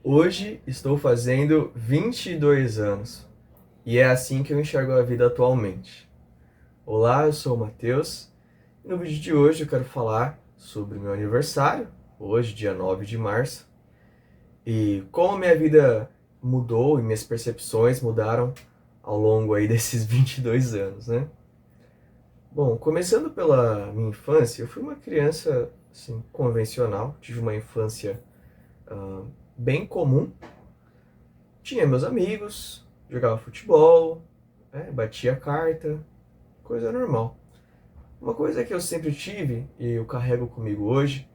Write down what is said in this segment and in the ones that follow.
Hoje estou fazendo 22 anos e é assim que eu enxergo a vida atualmente. Olá, eu sou o Matheus e no vídeo de hoje eu quero falar sobre meu aniversário, hoje, dia 9 de março, e como minha vida mudou e minhas percepções mudaram ao longo aí desses 22 anos, né? Bom, começando pela minha infância, eu fui uma criança assim, convencional, tive uma infância ah, bem comum. Tinha meus amigos, jogava futebol, batia carta, coisa normal. Uma coisa que eu sempre tive e eu carrego comigo hoje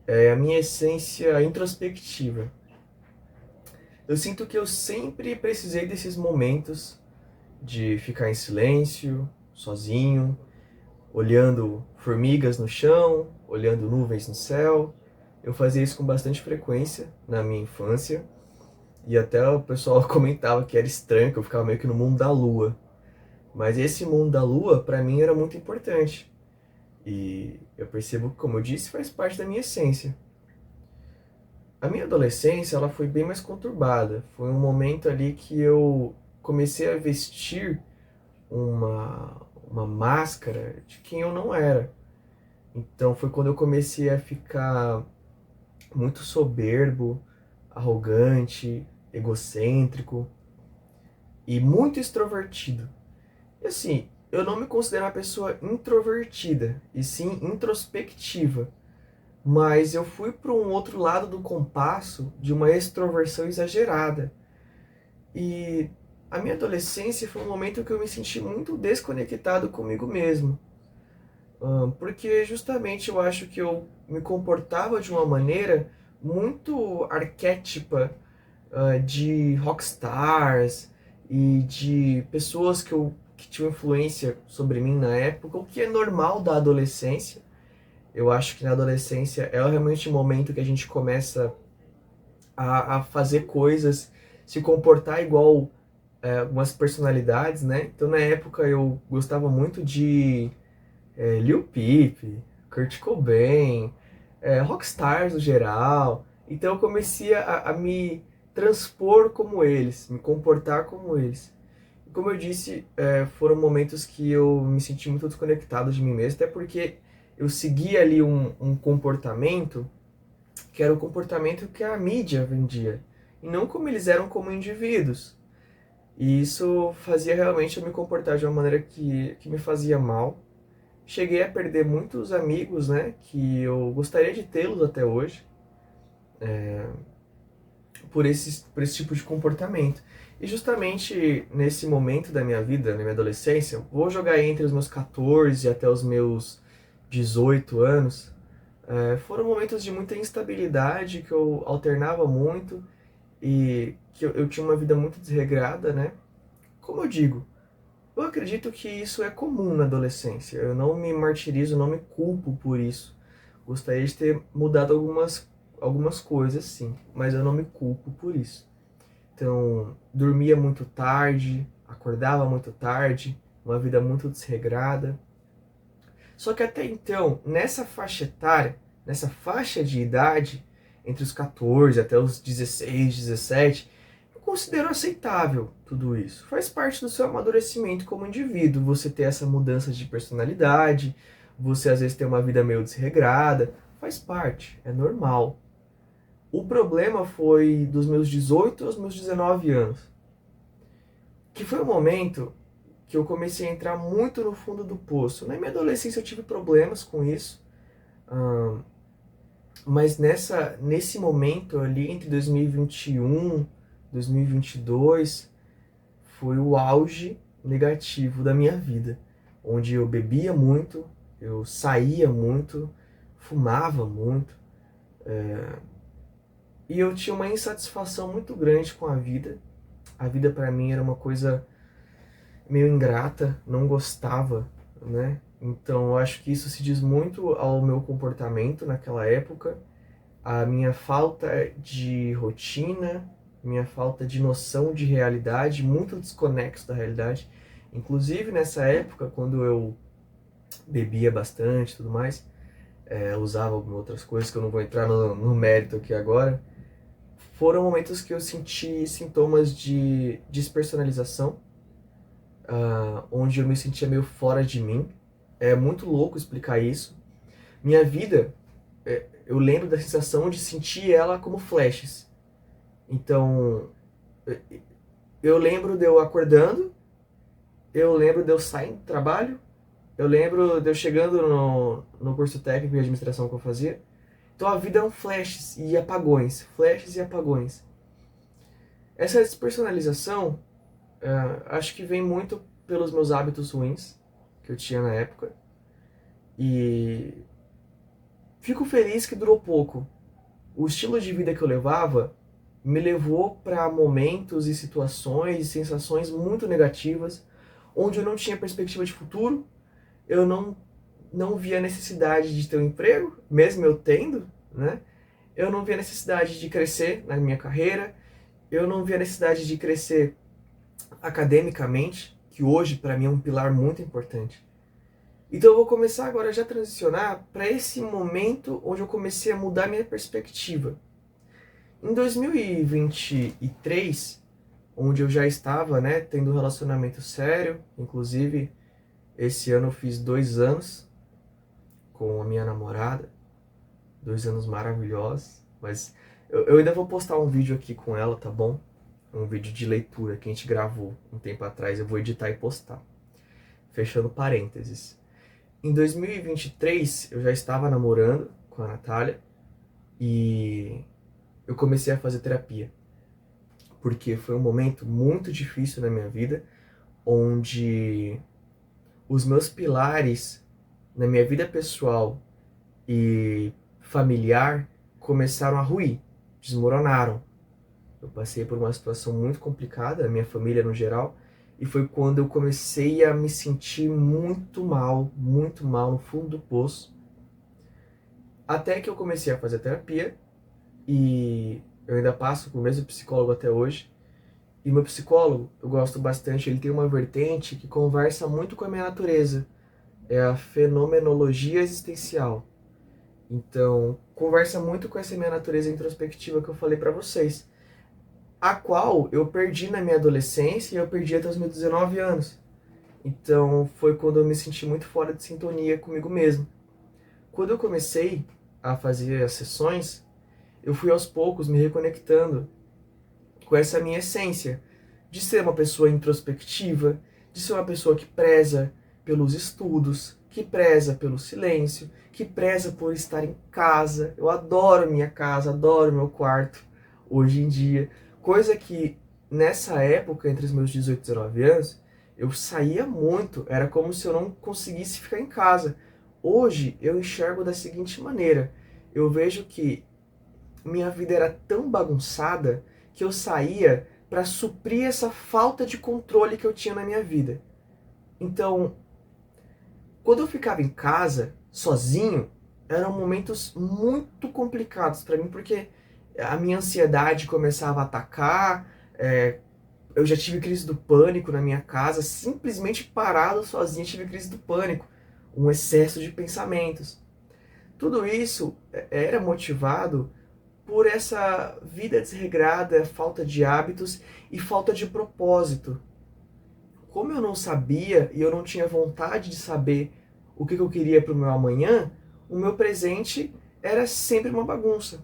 é a minha essência introspectiva. Eu sinto que eu sempre precisei desses momentos de ficar em silêncio, sozinho, olhando formigas no chão, olhando nuvens no céu. Eu fazia isso com bastante frequência na minha infância. E até o pessoal comentava que era estranho, que eu ficava meio que no mundo da lua. Mas esse mundo da lua, para mim, era muito importante. E eu percebo que, como eu disse, faz parte da minha essência. A minha adolescência, ela foi bem mais conturbada. Foi um momento ali que eu comecei a vestir uma máscara de quem eu não era. Então foi quando eu comecei a ficar muito soberbo, arrogante, egocêntrico e muito extrovertido. E assim, eu não me considero uma pessoa introvertida, e sim introspectiva. Mas eu fui para um outro lado do compasso de uma extroversão exagerada. E a minha adolescência foi um momento que eu me senti muito desconectado comigo mesmo. Porque justamente eu acho que eu me comportava de uma maneira muito arquétipa de rockstars e de pessoas que tinham influência sobre mim na época, o que é normal da adolescência. Eu acho que na adolescência é realmente o momento que a gente começa a fazer coisas, se comportar igual algumas personalidades, né? Então na época eu gostava muito de Lil Peep, Kurt Cobain, rockstars no geral. Então eu comecei a me transpor como eles, me comportar como eles. E como eu disse, foram momentos que eu me senti muito desconectado de mim mesmo, até porque eu segui ali um comportamento que era o comportamento que a mídia vendia, e não como eles eram como indivíduos. E isso fazia realmente eu me comportar de uma maneira que me fazia mal. Cheguei a perder muitos amigos, né, que eu gostaria de tê-los até hoje, por esse tipo de comportamento. E justamente nesse momento da minha vida, na minha adolescência, vou jogar entre os meus 14 até os meus 18 anos, foram momentos de muita instabilidade, que eu alternava muito e que eu tinha uma vida muito desregrada, né? Como eu digo, eu acredito que isso é comum na adolescência. Eu não me martirizo, não me culpo por isso. Gostaria de ter mudado algumas coisas, sim, mas eu não me culpo por isso. Então, dormia muito tarde, acordava muito tarde, uma vida muito desregrada. Só que até então, nessa faixa etária, nessa faixa de idade, entre os 14 até os 16, 17, eu considero aceitável tudo isso. Faz parte do seu amadurecimento como indivíduo, você ter essa mudança de personalidade, você às vezes ter uma vida meio desregrada, faz parte, é normal. O problema foi dos meus 18 aos meus 19 anos, que foi o momento que eu comecei a entrar muito no fundo do poço. Na minha adolescência eu tive problemas com isso, mas nesse momento ali entre 2021 e 2022 foi o auge negativo da minha vida, onde eu bebia muito, eu saía muito, fumava muito, e eu tinha uma insatisfação muito grande com a vida. A vida para mim era uma coisa meio ingrata, não gostava, né? Então eu acho que isso se diz muito ao meu comportamento naquela época, a minha falta de rotina, minha falta de noção de realidade, muito desconexo da realidade. Inclusive nessa época, quando eu bebia bastante e tudo mais, usava algumas outras coisas que eu não vou entrar no mérito aqui agora, foram momentos que eu senti sintomas de despersonalização, onde eu me sentia meio fora de mim. É muito louco explicar isso. Minha vida, eu lembro da sensação de sentir ela como flashes. Então, eu lembro de eu acordando, eu lembro de eu saindo do trabalho, eu lembro de eu chegando no curso técnico de administração que eu fazia. Então a vida eram flashes e apagões, flashes e apagões. Essa despersonalização, acho que vem muito pelos meus hábitos ruins que eu tinha na época. E fico feliz que durou pouco. O estilo de vida que eu levava me levou para momentos e situações e sensações muito negativas, onde eu não tinha perspectiva de futuro, eu não via necessidade de ter um emprego, mesmo eu tendo, né? Eu não via necessidade de crescer na minha carreira, eu não via necessidade de crescer academicamente, que hoje para mim é um pilar muito importante. Então eu vou começar agora já a transicionar para esse momento onde eu comecei a mudar minha perspectiva. Em 2023, onde eu já estava, né, tendo um relacionamento sério, inclusive esse ano eu fiz 2 anos com a minha namorada, 2 anos maravilhosos, mas eu ainda vou postar um vídeo aqui com ela, tá bom? Um vídeo de leitura que a gente gravou um tempo atrás, eu vou editar e postar. Fechando parênteses. Em 2023, eu já estava namorando com a Natália e eu comecei a fazer terapia. Porque foi um momento muito difícil na minha vida, onde os meus pilares na minha vida pessoal e familiar começaram a ruir, desmoronaram. Eu passei por uma situação muito complicada, a minha família no geral, e foi quando eu comecei a me sentir muito mal no fundo do poço. Até que eu comecei a fazer terapia, e eu ainda passo com o mesmo psicólogo até hoje. E meu psicólogo, eu gosto bastante, ele tem uma vertente que conversa muito com a minha natureza. É a fenomenologia existencial. Então, conversa muito com essa minha natureza introspectiva que eu falei pra vocês, a qual eu perdi na minha adolescência e eu perdi até os meus 19 anos. Então, foi quando eu me senti muito fora de sintonia comigo mesmo. Quando eu comecei a fazer as sessões, eu fui aos poucos me reconectando com essa minha essência de ser uma pessoa introspectiva, de ser uma pessoa que preza pelos estudos, que preza pelo silêncio, que preza por estar em casa. Eu adoro minha casa, adoro meu quarto hoje em dia. Coisa que nessa época, entre os meus 18 e 19 anos, eu saía muito, era como se eu não conseguisse ficar em casa. Hoje eu enxergo da seguinte maneira: eu vejo que minha vida era tão bagunçada que eu saía para suprir essa falta de controle que eu tinha na minha vida. Então, quando eu ficava em casa, sozinho, eram momentos muito complicados para mim, porque a minha ansiedade começava a atacar, eu já tive crise do pânico na minha casa, simplesmente parado sozinho tive crise do pânico, um excesso de pensamentos. Tudo isso era motivado por essa vida desregrada, falta de hábitos e falta de propósito. Como eu não sabia e eu não tinha vontade de saber o que eu queria para o meu amanhã, o meu presente era sempre uma bagunça.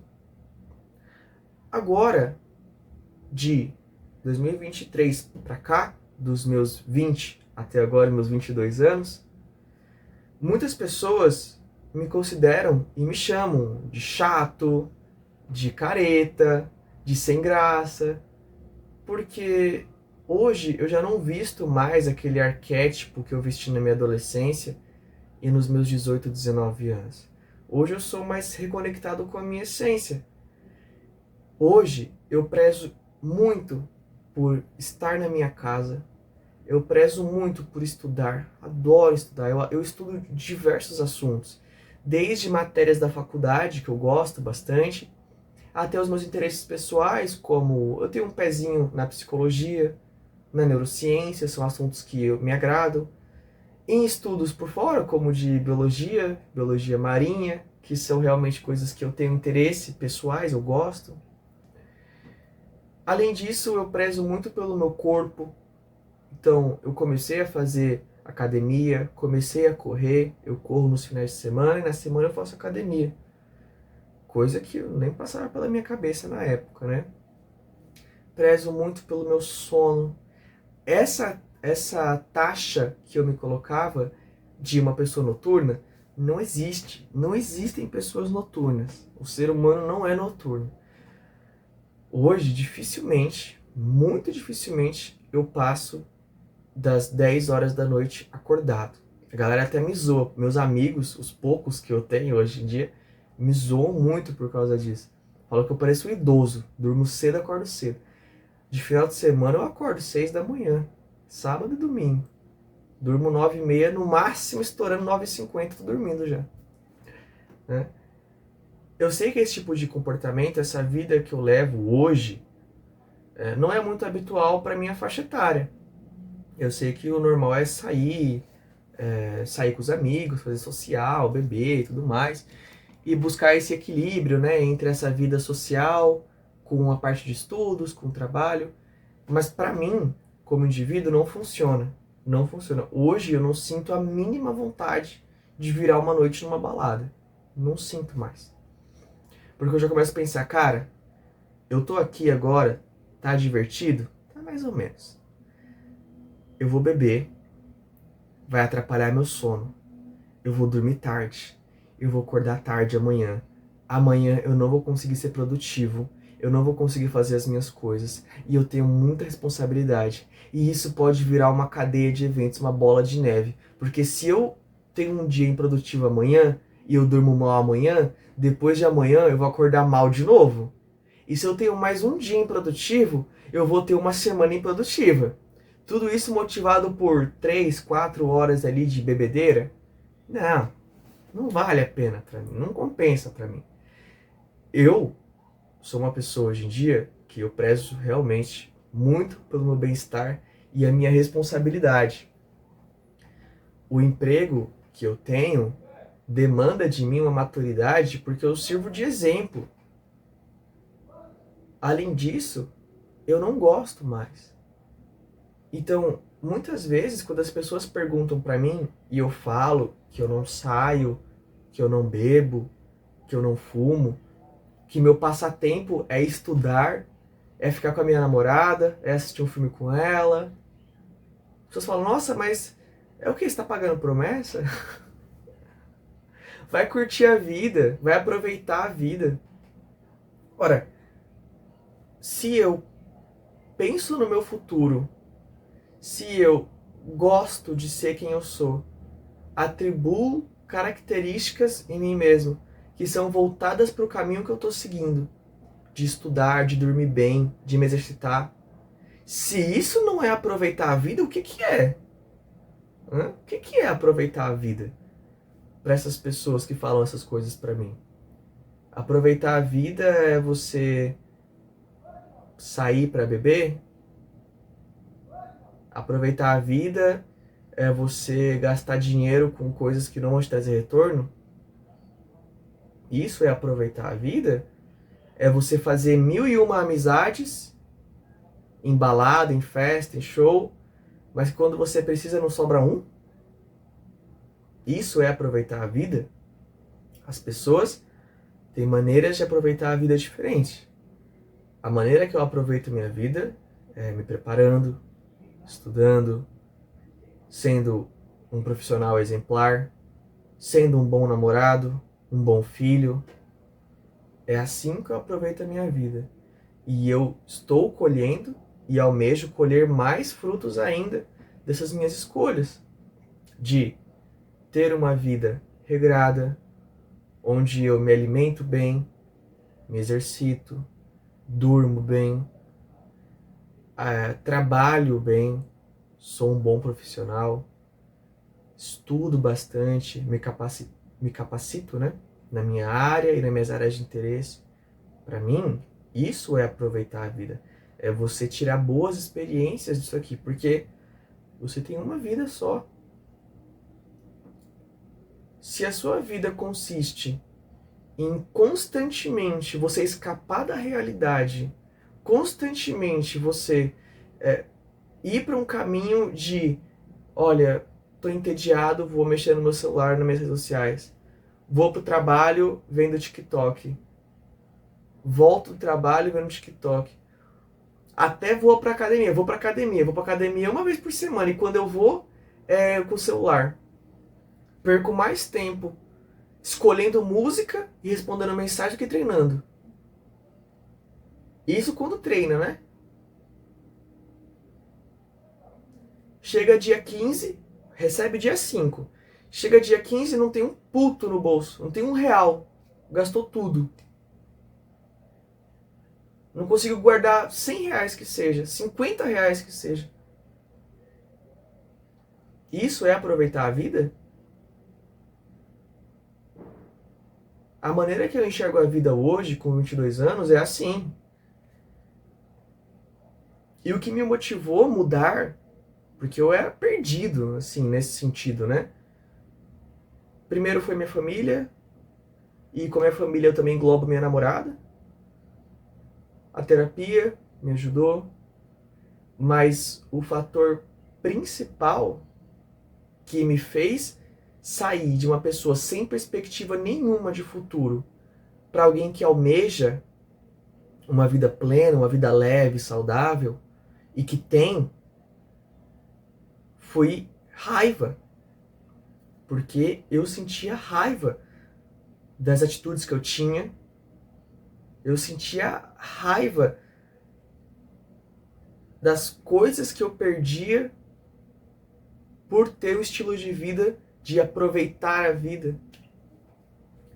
Agora, de 2023 para cá, dos meus 20 até agora, meus 22 anos, muitas pessoas me consideram e me chamam de chato, de careta, de sem graça, porque hoje eu já não visto mais aquele arquétipo que eu vesti na minha adolescência e nos meus 18, 19 anos. Hoje eu sou mais reconectado com a minha essência. Hoje eu prezo muito por estar na minha casa, eu prezo muito por estudar, adoro estudar, eu estudo diversos assuntos, desde matérias da faculdade, que eu gosto bastante, até os meus interesses pessoais, como eu tenho um pezinho na psicologia, na neurociência, são assuntos que me agradam. Em estudos por fora, como de biologia, biologia marinha, que são realmente coisas que eu tenho interesse pessoais, eu gosto. Além disso, eu prezo muito pelo meu corpo. Então, eu comecei a fazer academia, comecei a correr, eu corro nos finais de semana e na semana eu faço academia. Coisa que eu nem passava pela minha cabeça na época, né? Prezo muito pelo meu sono. Essa taxa que eu me colocava de uma pessoa noturna não existe. Não existem pessoas noturnas. O ser humano não é noturno. Hoje, dificilmente, muito dificilmente, eu passo das 10 horas da noite acordado. A galera até me zoa. Meus amigos, os poucos que eu tenho hoje em dia, me zoam muito por causa disso. Falam que eu pareço um idoso. Durmo cedo, acordo cedo. De final de semana eu acordo 6 da manhã. Sábado e domingo. Durmo 9h30, no máximo estourando 9h50, tô dormindo já. Né? Eu sei que esse tipo de comportamento, essa vida que eu levo hoje, não é muito habitual para minha faixa etária. Eu sei que o normal é sair com os amigos, fazer social, beber e tudo mais, e buscar esse equilíbrio, né, entre essa vida social com a parte de estudos, com o trabalho. Mas para mim, como indivíduo, não funciona. Não funciona. Hoje eu não sinto a mínima vontade de virar uma noite numa balada. Não sinto mais. Porque eu já começo a pensar, cara, eu tô aqui agora, tá divertido? Tá mais ou menos. Eu vou beber, vai atrapalhar meu sono. Eu vou dormir tarde. Eu vou acordar tarde amanhã. Amanhã eu não vou conseguir ser produtivo. Eu não vou conseguir fazer as minhas coisas. E eu tenho muita responsabilidade. E isso pode virar uma cadeia de eventos, uma bola de neve. Porque se eu tenho um dia improdutivo amanhã e eu durmo mal amanhã, depois de amanhã eu vou acordar mal de novo. E se eu tenho mais um dia improdutivo, eu vou ter uma semana improdutiva. Tudo isso motivado por 3, 4 horas ali de bebedeira? Não, não vale a pena pra mim, não compensa pra mim. Eu sou uma pessoa hoje em dia que eu prezo realmente muito pelo meu bem-estar e a minha responsabilidade. O emprego que eu tenho demanda de mim uma maturidade porque eu sirvo de exemplo. Além disso, eu não gosto mais. Então, muitas vezes, quando as pessoas perguntam pra mim e eu falo que eu não saio, que eu não bebo, que eu não fumo, que meu passatempo é estudar, é ficar com a minha namorada, é assistir um filme com ela. As pessoas falam, nossa, mas é o que? Você está pagando promessa? Vai curtir a vida, vai aproveitar a vida. Ora, se eu penso no meu futuro, se eu gosto de ser quem eu sou, atribuo características em mim mesmo que são voltadas para o caminho que eu estou seguindo, de estudar, de dormir bem, de me exercitar. Se isso não é aproveitar a vida, o que que é? O que que é aproveitar a vida? Para essas pessoas que falam essas coisas para mim. Aproveitar a vida é você sair para beber? Aproveitar a vida é você gastar dinheiro com coisas que não vão te trazer retorno? Isso é aproveitar a vida? É você fazer 1001 amizades em balada, em festa, em show, mas quando você precisa não sobra um? Isso é aproveitar a vida? As pessoas têm maneiras de aproveitar a vida diferentes. A maneira que eu aproveito minha vida é me preparando, estudando, sendo um profissional exemplar, sendo um bom namorado, um bom filho. É assim que eu aproveito a minha vida. E eu estou colhendo e almejo colher mais frutos ainda dessas minhas escolhas. De ter uma vida regrada, onde eu me alimento bem, me exercito, durmo bem, trabalho bem, sou um bom profissional, estudo bastante, me capacito, né, na minha área e nas minhas áreas de interesse. Para mim, isso é aproveitar a vida. É você tirar boas experiências disso aqui, porque você tem uma vida só. Se a sua vida consiste em constantemente você escapar da realidade constantemente você ir para um caminho de, olha, tô entediado, vou mexer no meu celular, nas minhas redes sociais, vou pro trabalho vendo TikTok, volto do trabalho vendo TikTok, até vou pra academia, vou pra academia uma vez por semana, e quando eu vou, com o celular. Perco mais tempo escolhendo música e respondendo mensagem do que treinando. Isso quando treina, né? Chega dia 15, recebe dia 5. Chega dia 15 não tem um puto no bolso, não tem R$1. Gastou tudo. Não consigo guardar R$100 que seja, R$50 que seja. Isso é aproveitar a vida? A maneira que eu enxergo a vida hoje, com 22 anos, é assim. E o que me motivou a mudar, porque eu era perdido, assim, nesse sentido, né? Primeiro foi minha família, e com a minha família eu também englobo minha namorada. A terapia me ajudou, mas o fator principal que me fez sair de uma pessoa sem perspectiva nenhuma de futuro para alguém que almeja uma vida plena, uma vida leve, saudável e que tem, foi raiva. Porque eu sentia raiva das atitudes que eu tinha, eu sentia raiva das coisas que eu perdia por ter o estilo de vida de aproveitar a vida.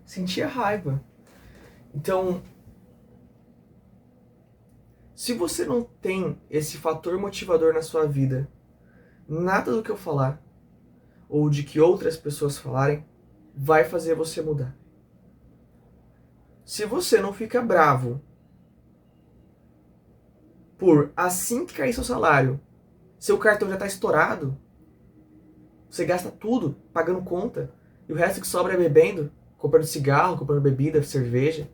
Sentia raiva. Então, se você não tem esse fator motivador na sua vida, nada do que eu falar, ou de que outras pessoas falarem, vai fazer você mudar. Se você não fica bravo por assim que cair seu salário, seu cartão já está estourado, você gasta tudo pagando conta, e o resto que sobra é bebendo, comprando cigarro, comprando bebida, cerveja.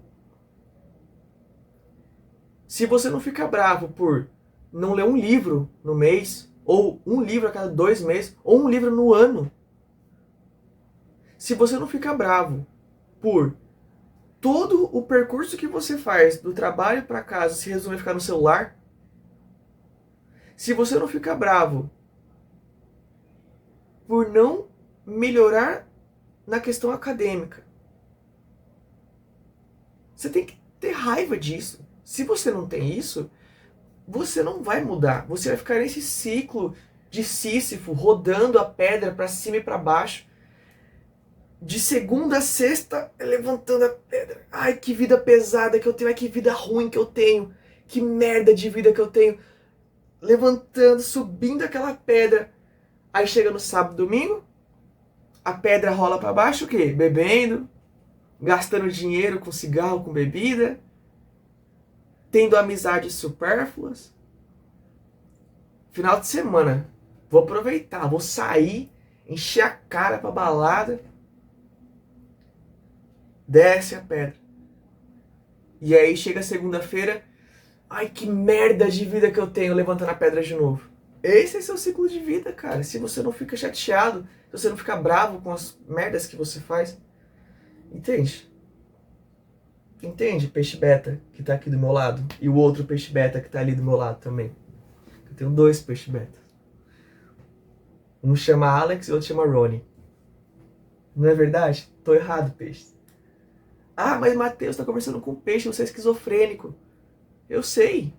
Se você não fica bravo por não ler um livro no mês, ou um livro a cada 2 meses, ou um livro no ano. Se você não fica bravo por todo o percurso que você faz do trabalho para casa se resume a ficar no celular. Se você não fica bravo por não melhorar na questão acadêmica, você tem que ter raiva disso. Se você não tem isso, você não vai mudar. Você vai ficar nesse ciclo de Sísifo, rodando a pedra para cima e para baixo. De segunda a sexta, levantando a pedra. Ai, que vida pesada que eu tenho. Ai, que vida ruim que eu tenho. Que merda de vida que eu tenho. Levantando, subindo aquela pedra. Aí chega no sábado, domingo, a pedra rola para baixo, o quê? Bebendo, gastando dinheiro com cigarro, com bebida, tendo amizades supérfluas. Final de semana, vou aproveitar, vou sair, encher a cara pra balada, desce a pedra. E aí chega segunda-feira, ai que merda de vida que eu tenho, levantando a pedra de novo. Esse é seu ciclo de vida, cara. Se você não fica chateado, se você não fica bravo com as merdas que você faz. Entende? Entende, peixe beta, que tá aqui do meu lado. E o outro peixe beta que tá ali do meu lado também. Eu tenho 2 peixes beta. Um chama Alex e o outro chama Ronnie. Não é verdade? Tô errado, peixe. Ah, mas Matheus tá conversando com o peixe, você é esquizofrênico. Eu sei.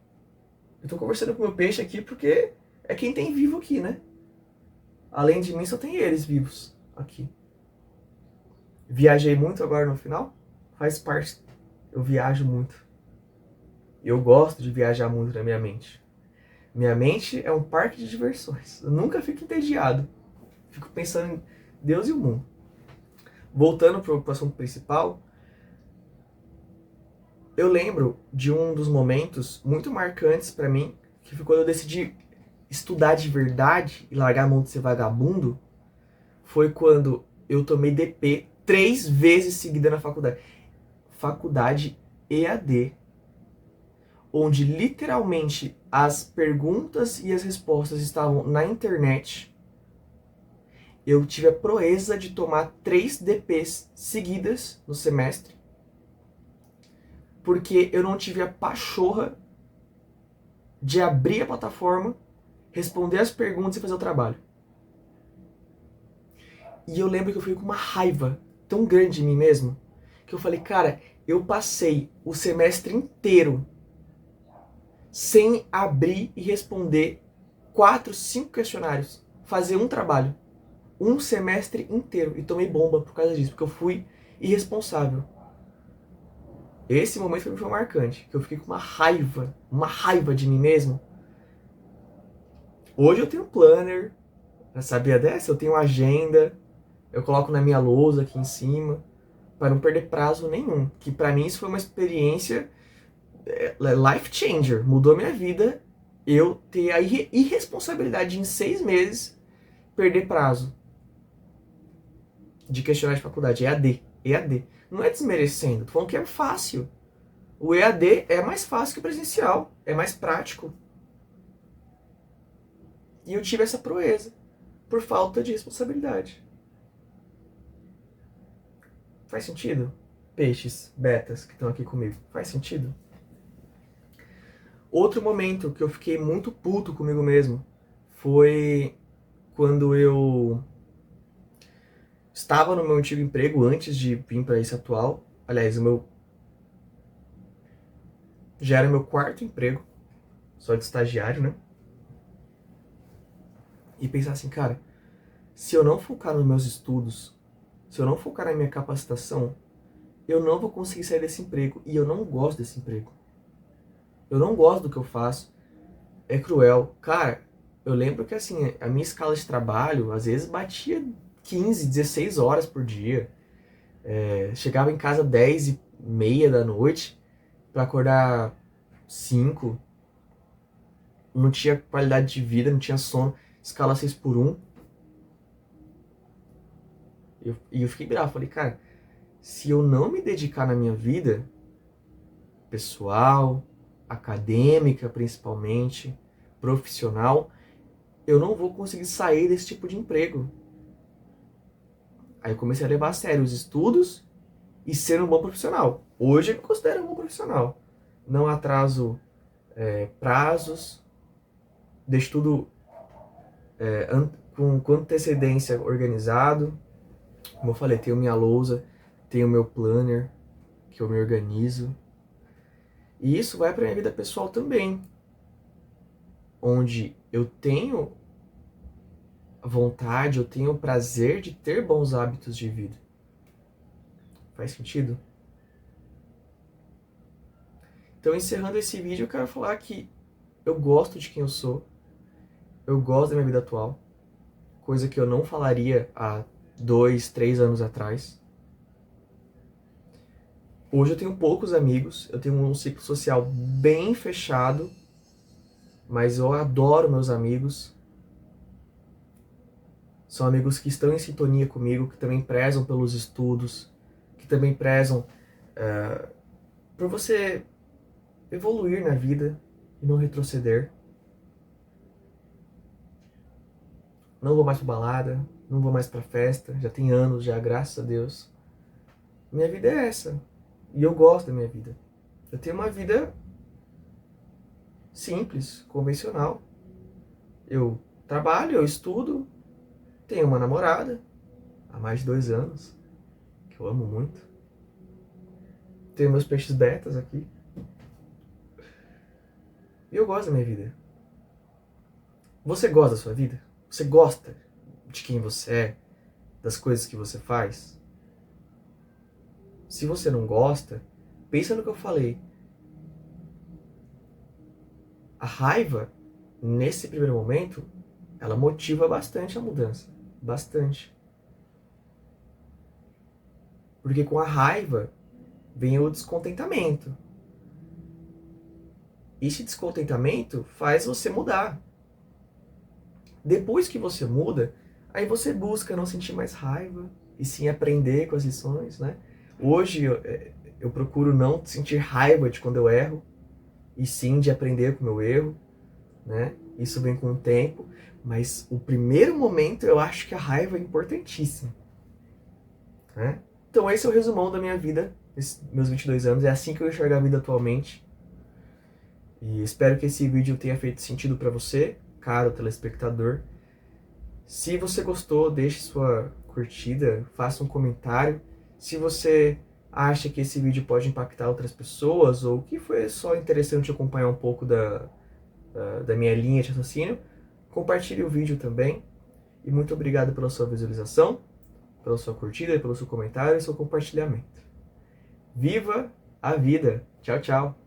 Eu tô conversando com o meu peixe aqui porque é quem tem vivo aqui, né? Além de mim, só tem eles vivos aqui. Viajei muito agora no final? Faz parte. Eu viajo muito. Eu gosto de viajar muito na minha mente. Minha mente é um parque de diversões. Eu nunca fico entediado. Fico pensando em Deus e o mundo. Voltando pro assunto principal, eu lembro de um dos momentos muito marcantes pra mim, que foi quando eu decidi estudar de verdade e largar a mão de ser vagabundo. Foi quando eu tomei DP 3 vezes seguida na faculdade. Faculdade EAD. onde literalmente as perguntas e as respostas estavam na internet, eu tive a proeza de tomar 3 DPs seguidas no semestre, porque eu não tive a pachorra de abrir a plataforma, responder as perguntas e fazer o trabalho. E eu lembro que eu fui com uma raiva tão grande de mim mesmo, que eu falei, cara, eu passei o semestre inteiro sem abrir e responder 4, 5 questionários, fazer um trabalho, um semestre inteiro, e tomei bomba por causa disso, porque eu fui irresponsável. Esse momento foi marcante, que eu fiquei com uma raiva de mim mesmo. Hoje eu tenho um planner, já sabia dessa? Eu tenho uma agenda, eu coloco na minha lousa aqui em cima, para não perder prazo nenhum. Que para mim isso foi uma experiência life changer, mudou minha vida. Eu ter a irresponsabilidade de, em 6 meses, perder prazo de questionário de faculdade, EAD. Não é desmerecendo, tô falando que é fácil. O EAD é mais fácil que o presencial, é mais prático. E eu tive essa proeza, por falta de responsabilidade. Faz sentido? Peixes, betas que estão aqui comigo, faz sentido? Outro momento que eu fiquei muito puto comigo mesmo foi quando eu estava no meu antigo emprego antes de vir para esse atual. Aliás, já era meu 4º emprego, só de estagiário, né? E pensar assim, cara, se eu não focar nos meus estudos, se eu não focar na minha capacitação, eu não vou conseguir sair desse emprego. E eu não gosto desse emprego. Eu não gosto do que eu faço. É cruel. Cara, eu lembro que assim, a minha escala de trabalho, às vezes batia 15, 16 horas por dia. Chegava em casa 10h30 da noite para acordar 5. Não tinha qualidade de vida, não tinha sono. Escala 6x1. E eu fiquei bravo. Falei, cara, se eu não me dedicar na minha vida pessoal, acadêmica principalmente, profissional, eu não vou conseguir sair desse tipo de emprego. Aí eu comecei a levar a sério os estudos e ser um bom profissional. Hoje eu me considero um bom profissional. Não atraso prazos, deixo tudo com antecedência organizado. Como eu falei, tenho minha lousa, tenho meu planner, que eu me organizo. E isso vai para minha vida pessoal também, onde eu tenho vontade, eu tenho o prazer de ter bons hábitos de vida. Faz sentido? Então, encerrando esse vídeo, eu quero falar que eu gosto de quem eu sou, eu gosto da minha vida atual, coisa que eu não falaria há 2, 3 anos atrás. Hoje eu tenho poucos amigos, eu tenho um ciclo social bem fechado, mas eu adoro meus amigos. São amigos que estão em sintonia comigo, que também prezam pelos estudos, que também prezam por você evoluir na vida e não retroceder. Não vou mais pra balada, não vou mais pra festa, já tem anos já, graças a Deus. Minha vida é essa, e eu gosto da minha vida. Eu tenho uma vida simples, convencional. Eu trabalho, eu estudo, tenho uma namorada há mais de 2 anos, que eu amo muito. Tenho meus peixes betas aqui. E eu gosto da minha vida. Você gosta da sua vida? Você gosta de quem você é? Das coisas que você faz? Se você não gosta, pensa no que eu falei. A raiva, nesse primeiro momento, ela motiva bastante a mudança. Bastante. Porque com a raiva vem o descontentamento. Esse descontentamento faz você mudar. Depois que você muda, aí você busca não sentir mais raiva e sim aprender com as lições, né? Hoje eu procuro não sentir raiva de quando eu erro. e sim de aprender com o meu erro, né? Isso vem com o tempo, mas o primeiro momento eu acho que a raiva é importantíssima, né? Então esse é o resumão da minha vida, meus 22 anos, é assim que eu enxergo a vida atualmente. E espero que esse vídeo tenha feito sentido para você, caro telespectador. Se você gostou, deixe sua curtida, faça um comentário. Se você acha que esse vídeo pode impactar outras pessoas ou que foi só interessante acompanhar um pouco da minha linha de raciocínio, compartilhe o vídeo também. E muito obrigado pela sua visualização, pela sua curtida, pelo seu comentário e seu compartilhamento. Viva a vida! Tchau, tchau!